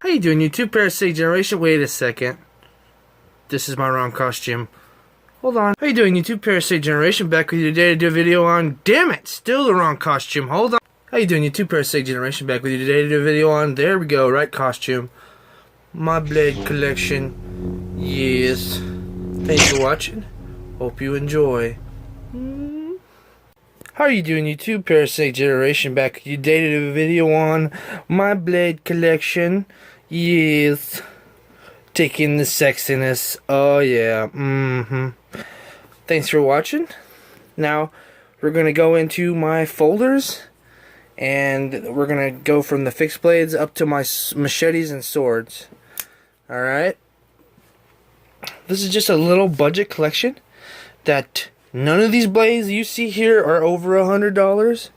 How you doing, YouTube? Parasite Generation. Wait a second. This is my wrong costume. Hold on. How you doing, YouTube? Parasite Generation. Back with you today to do a video on... Damn it! Still the wrong costume. Hold on. How you doing, YouTube? Parasite Generation. Back with you today to do a video on... There we go. Right costume. My Blade collection. Yes. Thanks for watching. Hope you enjoy. How are you doing, YouTube? Parasite Generation back with you today to do a video on my Blade collection. Yes. Taking the sexiness. Oh yeah. Thanks for watching. Now we're gonna go into my folders, and we're gonna go from the fixed blades up to my machetes and swords. Alright. This is just a little budget collection that none of these blades you see here are over $100,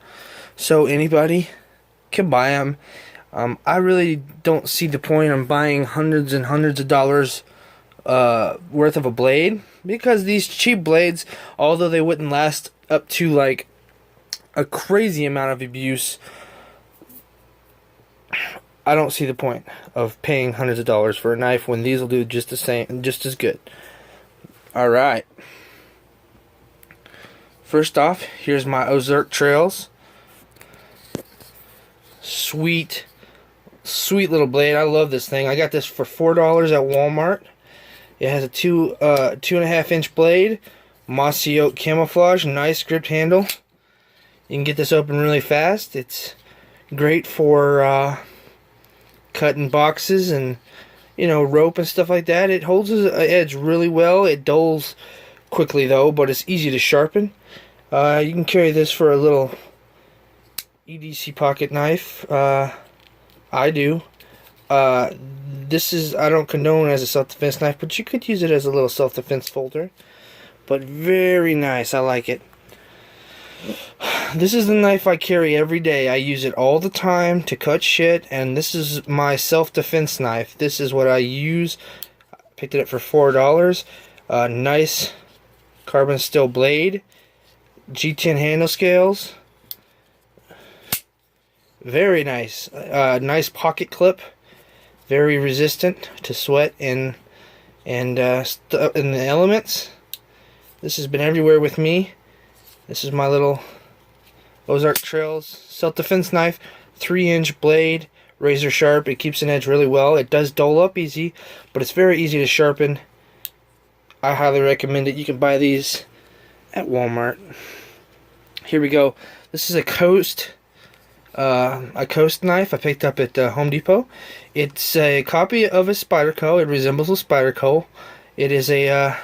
so anybody can buy them. I really don't see the point in buying hundreds and hundreds of dollars worth of a blade, because these cheap blades, although they wouldn't last up to like a crazy amount of abuse, I don't see the point of paying hundreds of dollars for a knife when these will do just the same, just as good. Alright. First off, here's my Ozark Trails. Sweet little blade. I love this thing. I got this for $4 at Walmart. It has a 2.5 inch blade, mossy oak camouflage, nice gripped handle. You can get this open really fast. It's great for cutting boxes and, you know, rope and stuff like that. It holds its edge really well. It dulls quickly though, but it's easy to sharpen. You can carry this for a little EDC pocket knife. I do. This is, I don't condone as a self-defense knife, but you could use it as a little self-defense folder. But very nice. I like it. This is the knife I carry every day. I use it all the time to cut shit, and this is my self-defense knife. This is what I use. I picked it up for $4. Nice carbon steel blade. G10 handle scales. Very nice. Nice pocket clip. Very resistant to sweat and in the elements. This has been everywhere with me. This is my little Ozark Trails self-defense knife. 3-inch blade. Razor sharp. It keeps an edge really well. It does dull up easy, but it's very easy to sharpen. I highly recommend it. You can buy these at Walmart. Here we go. This is a Coast knife I picked up at Home Depot. It's a copy of a Spyderco. It resembles a Spyderco. It is a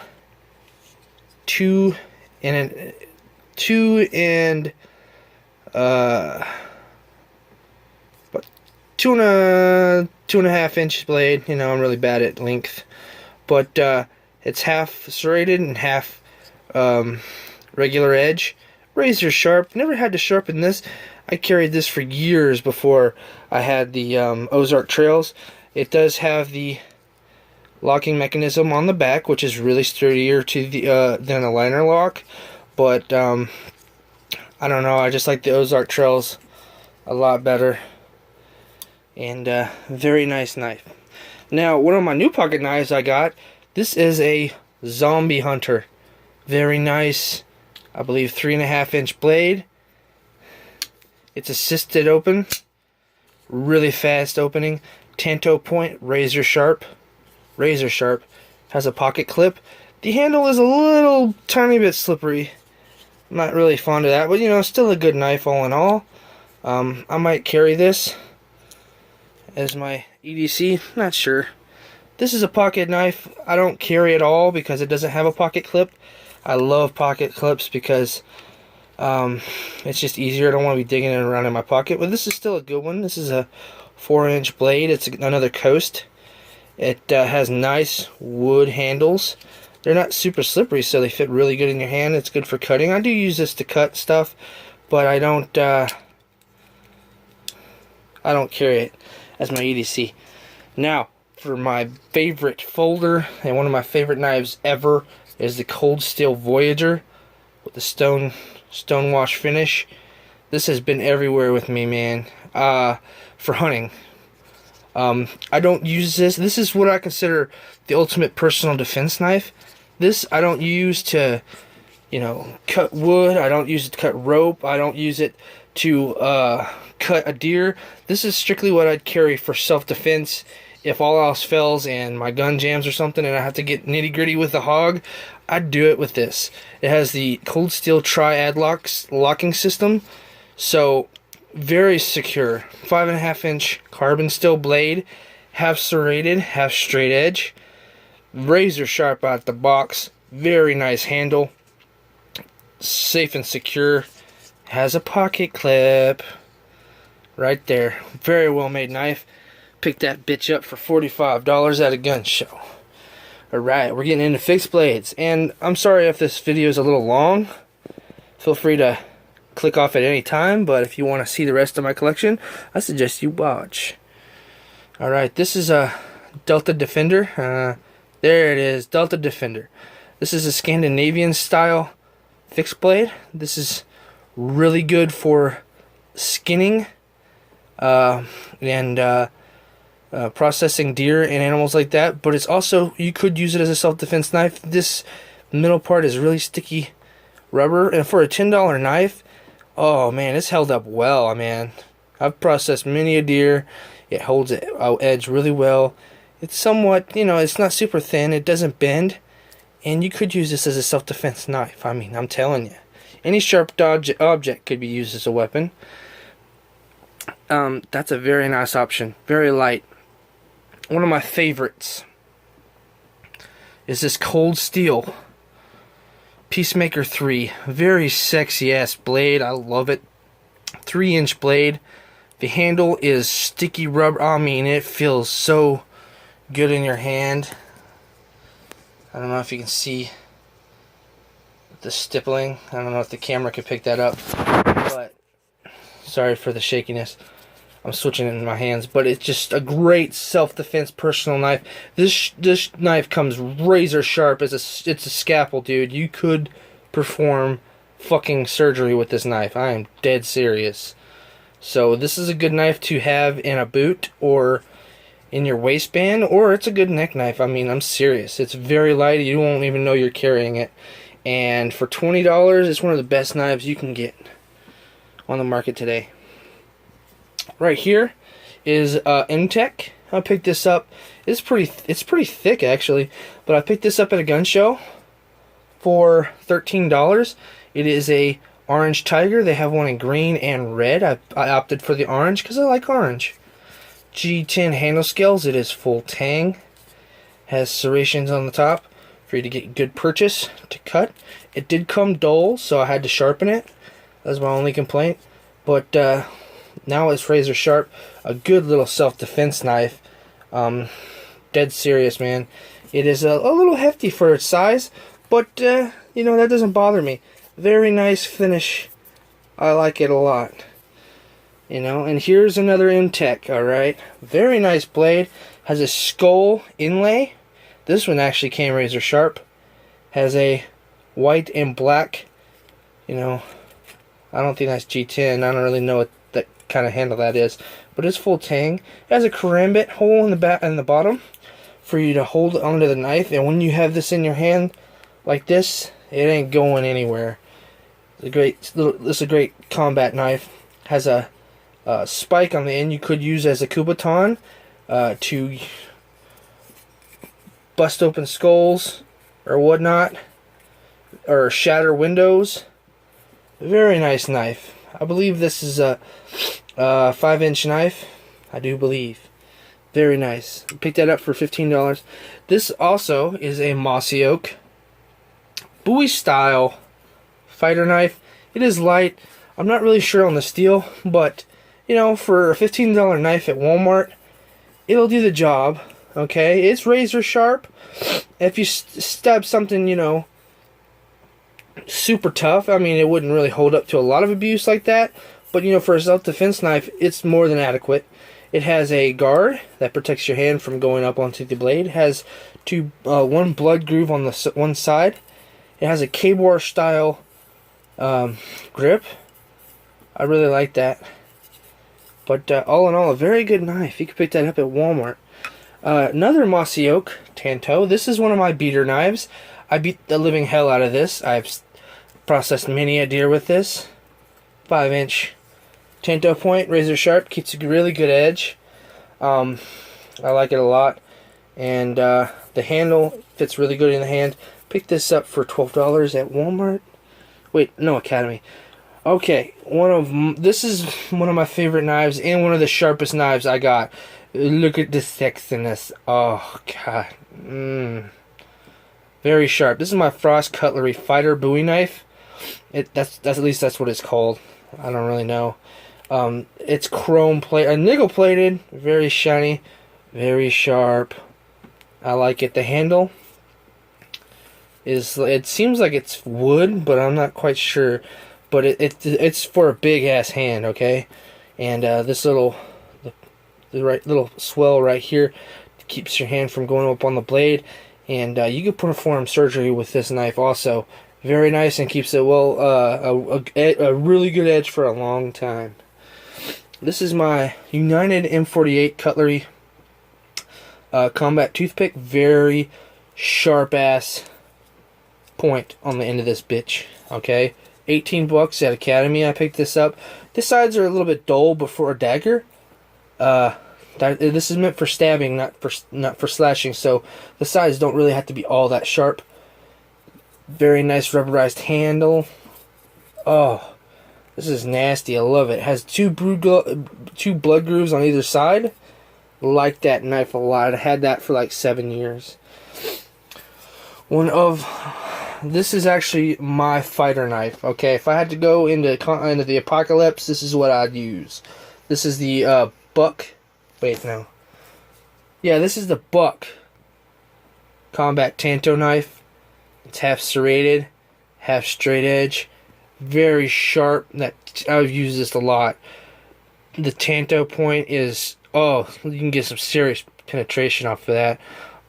2.5 inch blade. You know, I'm really bad at length, but it's half serrated and half regular edge. Razor sharp. Never had to sharpen this. I carried this for years before I had the Ozark Trails. It does have the locking mechanism on the back, which is really sturdier to the than a liner lock. But I don't know. I just like the Ozark Trails a lot better. And very nice knife. Now, one of my new pocket knives I got. This is a Zombie Hunter. Very nice. I believe 3.5 inch blade. It's assisted open. Really fast opening. Tanto point, razor sharp. Razor sharp. Has a pocket clip. The handle is a little tiny bit slippery. I'm not really fond of that, but you know, still a good knife all in all. I might carry this as my EDC. Not sure. This is a pocket knife I don't carry at all because it doesn't have a pocket clip. I love pocket clips because it's just easier. I don't want to be digging it around in my pocket. But this is still a good one. This is a 4-inch blade. It's another Coast. It has nice wood handles. They're not super slippery, so they fit really good in your hand. It's good for cutting. I do use this to cut stuff, but I don't carry it as my EDC. Now, for my favorite folder and one of my favorite knives ever is the Cold Steel Voyager with the stonewash finish. This has been everywhere with me, man. For hunting. I don't use this. This is what I consider the ultimate personal defense knife. This I don't use to, you know, cut wood. I don't use it to cut rope. I don't use it to cut a deer. This is strictly what I'd carry for self-defense. If all else fails and my gun jams or something and I have to get nitty-gritty with the hog, I'd do it with this. It has the cold steel triad locking system, so very secure. 5.5-inch carbon steel blade, half serrated, half straight edge, razor sharp out the box, very nice handle, safe and secure. Has a pocket clip right there. Very well made knife. Picked that bitch up for $45 at a gun show. Alright, we're getting into fixed blades. And I'm sorry if this video is a little long. Feel free to click off at any time, but if you want to see the rest of my collection, I suggest you watch. Alright, this is a Delta Defender. There it is, Delta Defender. This is a Scandinavian style fixed blade. This is really good for skinning and processing deer and animals like that, but it's also, you could use it as a self-defense knife. This middle part is really sticky rubber, and for a $10 knife, oh man, it's held up well, man. I've processed many a deer. It holds it edge really well. It's somewhat, you know, it's not super thin, it doesn't bend, and you could use this as a self-defense knife. I mean, I'm telling you, any sharp object could be used as a weapon. That's a very nice option, very light. One of my favorites is this Cold Steel Peacemaker 3. Very sexy ass blade. I love it. 3-inch blade. The handle is sticky rubber. I mean, it feels so good in your hand. I don't know if you can see the stippling. I don't know if the camera could pick that up, but sorry for the shakiness. I'm switching it in my hands, but it's just a great self-defense personal knife. This knife comes razor sharp. It's a scalpel, dude. You could perform fucking surgery with this knife. I am dead serious. So this is a good knife to have in a boot or in your waistband, or it's a good neck knife. I mean, I'm serious. It's very light. You won't even know you're carrying it. And for $20, it's one of the best knives you can get on the market today. Right here is M-Tech. I picked this up. It's pretty thick actually, but I picked this up at a gun show for $13. It is a orange tiger. They have one in green and red. I opted for the orange because I like orange. G10 handle scales. It is full tang. Has serrations on the top for you to get good purchase to cut. It did come dull, so I had to sharpen it. That's my only complaint. But now it's razor sharp. A good little self-defense knife. Dead serious, man. It is a little hefty for its size, but you know, that doesn't bother me. Very nice finish. I like it a lot. You know, and here's another M-Tech, alright? Very nice blade. Has a skull inlay. This one actually came razor sharp. Has a white and black, you know, I don't think that's G10. I don't really know what that kind of handle that is, but it's full tang. It has a karambit hole in the back and the bottom for you to hold onto the knife, and when you have this in your hand like this, it ain't going anywhere. This is a great combat knife. Has a spike on the end you could use as a kubaton to bust open skulls or whatnot, or shatter windows. Very nice knife. I believe this is a 5-inch knife. I do believe. Very nice. Picked that up for $15. This also is a mossy oak Bowie style fighter knife. It is light. I'm not really sure on the steel, but you know, for a $15 knife at Walmart, it'll do the job. Okay, it's razor sharp. If you stab something, you know, super tough, I mean, it wouldn't really hold up to a lot of abuse like that. But you know, for a self-defense knife, it's more than adequate. It has a guard that protects your hand from going up onto the blade. It has one blood groove on the one side. It has a K-Bar style grip. I really like that. But all in all, a very good knife. You can pick that up at Walmart. Another mossy oak Tanto. This is one of my beater knives. I beat the living hell out of this. I've processed many a deer with this. 5-inch Tanto point, razor sharp, keeps a really good edge. I like it a lot. And the handle fits really good in the hand. Picked this up for $12 at Walmart. Wait, no, Academy. Okay, this is one of my favorite knives and one of the sharpest knives I got. Look at the sexiness. Oh God, very sharp. This is my Frost Cutlery Fighter Bowie knife. That's at least that's what it's called. I don't really know. It's chrome plate, nickel plated, very shiny, very sharp. I like it. The handle it seems like it's wood, but I'm not quite sure. But it's for a big ass hand, okay? And this little little swell right here keeps your hand from going up on the blade. And you can perform surgery with this knife also. Very nice and keeps it a really good edge for a long time. This is my United M48 Cutlery combat toothpick. Very sharp ass point on the end of this bitch. Okay, $18 at Academy. I picked this up. The sides are a little bit dull, but for a dagger, this is meant for stabbing, not for slashing. So the sides don't really have to be all that sharp. Very nice rubberized handle. Oh, this is nasty. I love it. It has two blood grooves on either side. Like that knife a lot. I had that for like 7 years. This is actually my fighter knife. Okay, if I had to go into the apocalypse, this is what I'd use. This is the Buck. Wait, no. Yeah, this is the Buck Combat Tanto knife. It's half serrated, half straight edge, very sharp. I've used this a lot. The Tanto point is, oh, you can get some serious penetration off of that.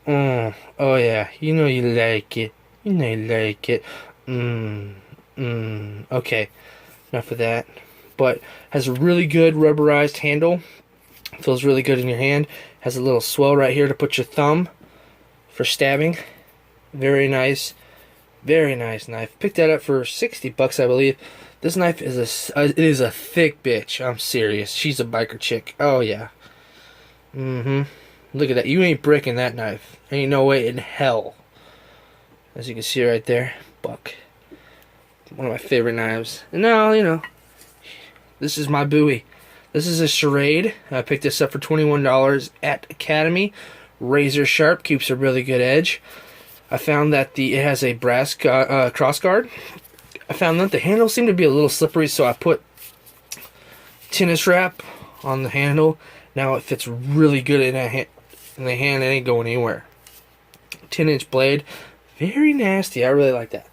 Oh yeah, you know you like it. You know you like it. Okay, enough of that. But has a really good rubberized handle. Feels really good in your hand. Has a little swell right here to put your thumb for stabbing. Very nice. Very nice knife. Picked that up for $60, I believe. This knife is a thick bitch. I'm serious. She's a biker chick. Oh yeah. Look at that. You ain't breaking that knife. Ain't no way in hell. As you can see right there, Buck. One of my favorite knives. And now, you know, this is my Bowie. This is a Charade. I picked this up for $21 at Academy. Razor sharp, keeps a really good edge. I found that it has a brass cross guard. I found that the handle seemed to be a little slippery, so I put tennis wrap on the handle. Now it fits really good in the hand. It ain't going anywhere. 10-inch blade. Very nasty. I really like that.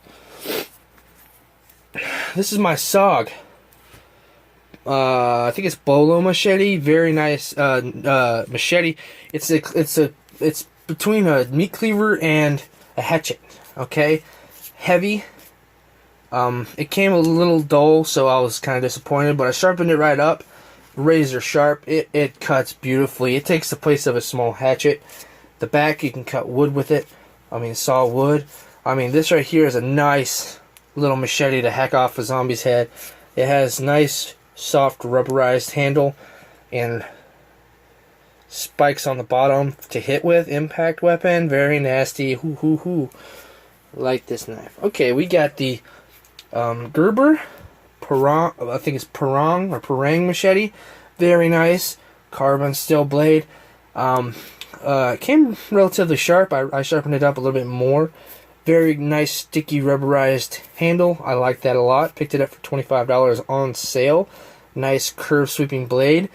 This is my SOG. I think it's Bolo machete. Very nice machete. It's between a meat cleaver and a hatchet. Okay, heavy. It came a little dull, so I was kind of disappointed. But I sharpened it right up. Razor sharp. It cuts beautifully. It takes the place of a small hatchet. The back, you can cut wood with it. I mean, saw wood. I mean, this right here is a nice little machete to hack off a zombie's head. It has nice, soft, rubberized handle and spikes on the bottom to hit with. Impact weapon. Very nasty. Hoo hoo hoo. Like this knife. Okay, we got the Gerber Parang. I think it's Parang machete. Very nice. Carbon steel blade. It came relatively sharp. I sharpened it up a little bit more. Very nice, sticky, rubberized handle. I like that a lot. Picked it up for $25 on sale. Nice curved sweeping blade.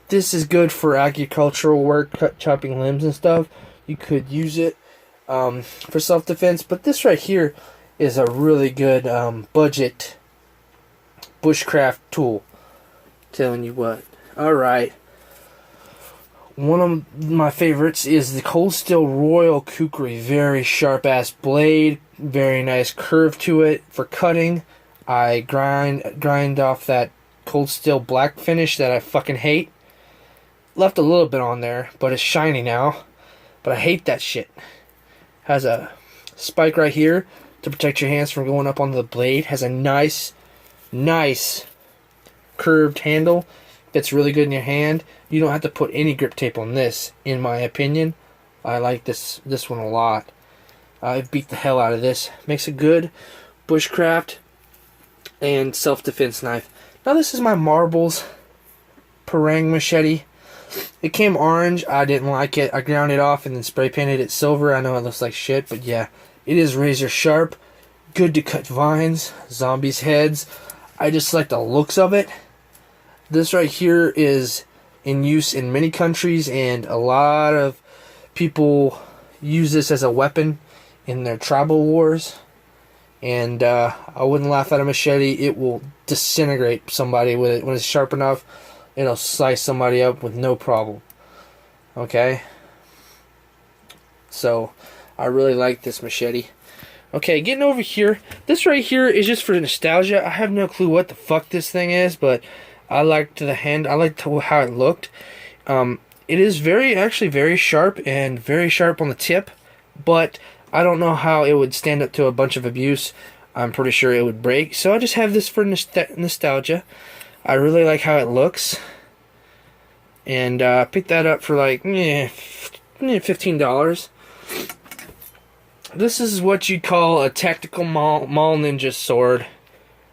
This is good for agricultural work, chopping limbs and stuff. You could use it for self-defense. But this right here is a really good budget bushcraft tool. Telling you what. Alright. One of my favorites is the Cold Steel Royal Kukri. Very sharp ass blade. Very nice curve to it for cutting. I grind off that Cold Steel black finish that I fucking hate. left a little bit on there, but it's shiny now. But I hate that shit. Has a spike right here to protect your hands from going up onto the blade. Has a nice curved handle. Fits really good in your hand. You don't have to put any grip tape on this, in my opinion. I like this one a lot. I beat the hell out of this. Makes a good bushcraft and self-defense knife. Now this is my Marbles Parang machete. It came orange. I didn't like it. I ground it off and then spray painted it silver. I know it looks like shit, but yeah, it is razor sharp. Good to cut vines, zombies' heads. I just like the looks of it. This right here is in use in many countries, and a lot of people use this as a weapon in their tribal wars. And I wouldn't laugh at a machete. It will disintegrate somebody with it. When it's sharp enough, it'll slice somebody up with no problem. Okay? So, I really like this machete. Okay, getting over here. This right here is just for nostalgia. I have no clue what the fuck this thing is, but I liked the hand. I liked how it looked. It is actually very sharp and very sharp on the tip, but I don't know how it would stand up to a bunch of abuse. I'm pretty sure it would break. So I just have this for nostalgia. I really like how it looks. And I picked that up for like $15. This is what you'd call a tactical mall ninja sword.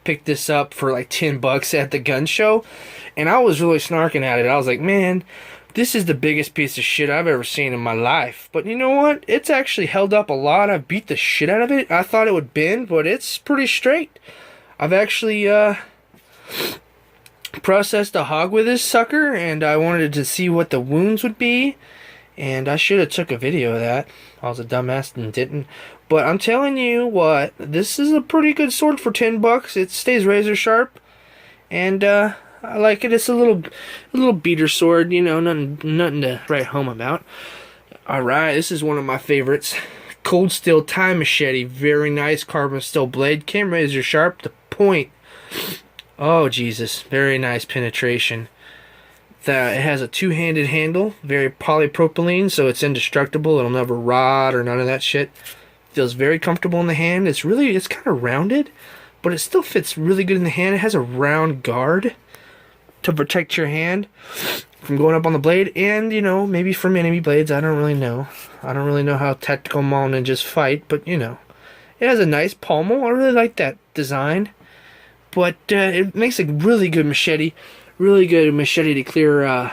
Picked this up for like $10 at the gun show. And I was really snarking at it. I was like, man, this is the biggest piece of shit I've ever seen in my life. But you know what? It's actually held up a lot. I've beat the shit out of it. I thought it would bend, but it's pretty straight. I've actually processed a hog with this sucker, and I wanted to see what the wounds would be. And I should have took a video of that. I was a dumbass and didn't. But I'm telling you what, this is a pretty good sword for $10. It stays razor sharp. And I like it. It's a little beater sword, you know, nothing to write home about. Alright, this is one of my favorites. Cold Steel Time Machete. Very nice carbon steel blade. Came razor sharp. The point. Oh, Jesus. Very nice penetration. It has a two-handed handle. Very polypropylene, so it's indestructible. It'll never rot or none of that shit. Feels very comfortable in the hand. It's kind of rounded, but it still fits really good in the hand. It has a round guard to protect your hand from going up on the blade, and you know, maybe from enemy blades. I don't really know. I don't really know how tactical mall ninjas fight, but you know, it has a nice pommel. I really like that design, but it makes a really good machete. Really good machete to clear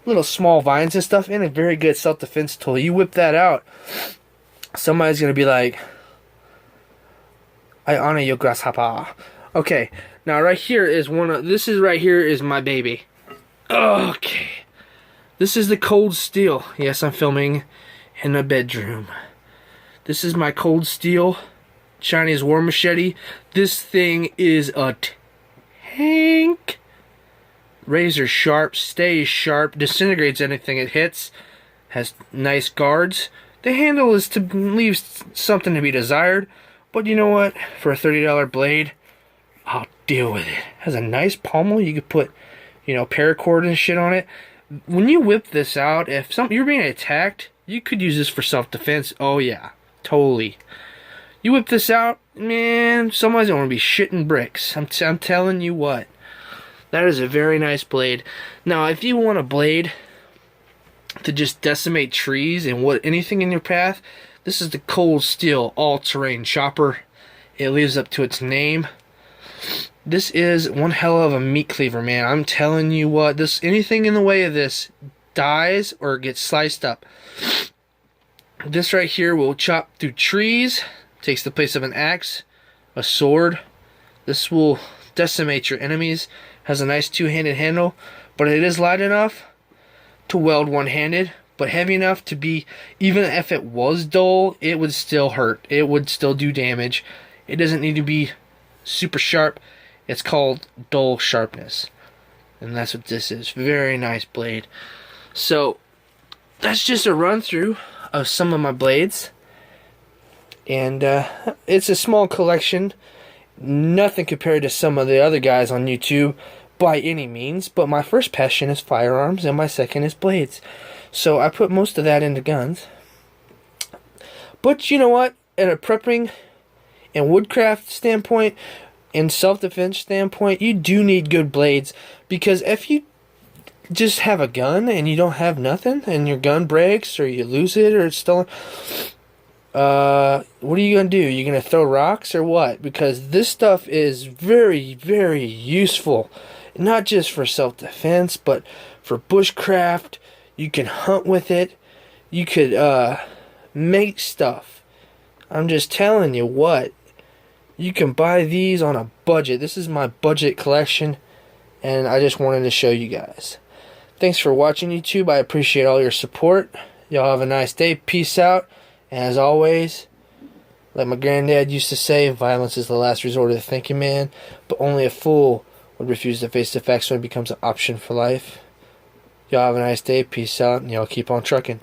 little small vines and stuff, and a very good self-defense tool. You whip that out, somebody's gonna be like, I honor your grasshopper. Okay, now right here is right here is my baby. Okay, this is the Cold Steel. Yes, I'm filming in a bedroom. This is my Cold Steel Chinese war machete. This thing is a tank. Razor sharp, stays sharp, disintegrates anything it hits. Has nice guards. The handle is to leave something to be desired, but you know what? For a $30 blade, I'll deal with it. Has a nice pommel. You could put, you know, paracord and shit on it. When you whip this out, if you're being attacked, you could use this for self-defense. Oh yeah, totally. You whip this out, man, somebody's gonna be shitting bricks. I'm telling you what. That is a very nice blade. Now, if you want a blade to just decimate trees and anything in your path, this is the Cold Steel All-Terrain Chopper. It lives up to its name. This is one hell of a meat cleaver, man. I'm telling you what, anything in the way of this dies or gets sliced up. This right here will chop through trees. Takes the place of an axe, a sword. This will decimate your enemies. Has a nice two-handed handle, but it is light enough to weld one-handed, but heavy enough to be, even if it was dull, it would still hurt. It would still do damage. It doesn't need to be super sharp. It's called dull sharpness, and that's what this is. Very nice blade. So that's just a run-through of some of my blades, and it's a small collection. Nothing compared to some of the other guys on YouTube, by any means, but my first passion is firearms and my second is blades. So I put most of that into guns. But you know what? At a prepping and woodcraft standpoint, in self-defense standpoint, you do need good blades, because if you just have a gun and you don't have nothing and your gun breaks or you lose it or it's stolen, what are you gonna do? You gonna throw rocks or what? Because this stuff is very, very useful, not just for self-defense but for bushcraft. You can hunt with it. You could make stuff. I'm just telling you what. You can buy these on a budget. This is my budget collection, and I just wanted to show you guys. Thanks for watching, YouTube. I appreciate all your support. Y'all have a nice day. Peace out. And as always, like my granddad used to say, violence is the last resort of the thinking man, but only a fool would refuse to face the facts when it becomes an option for life. Y'all have a nice day. Peace out, and y'all keep on trucking.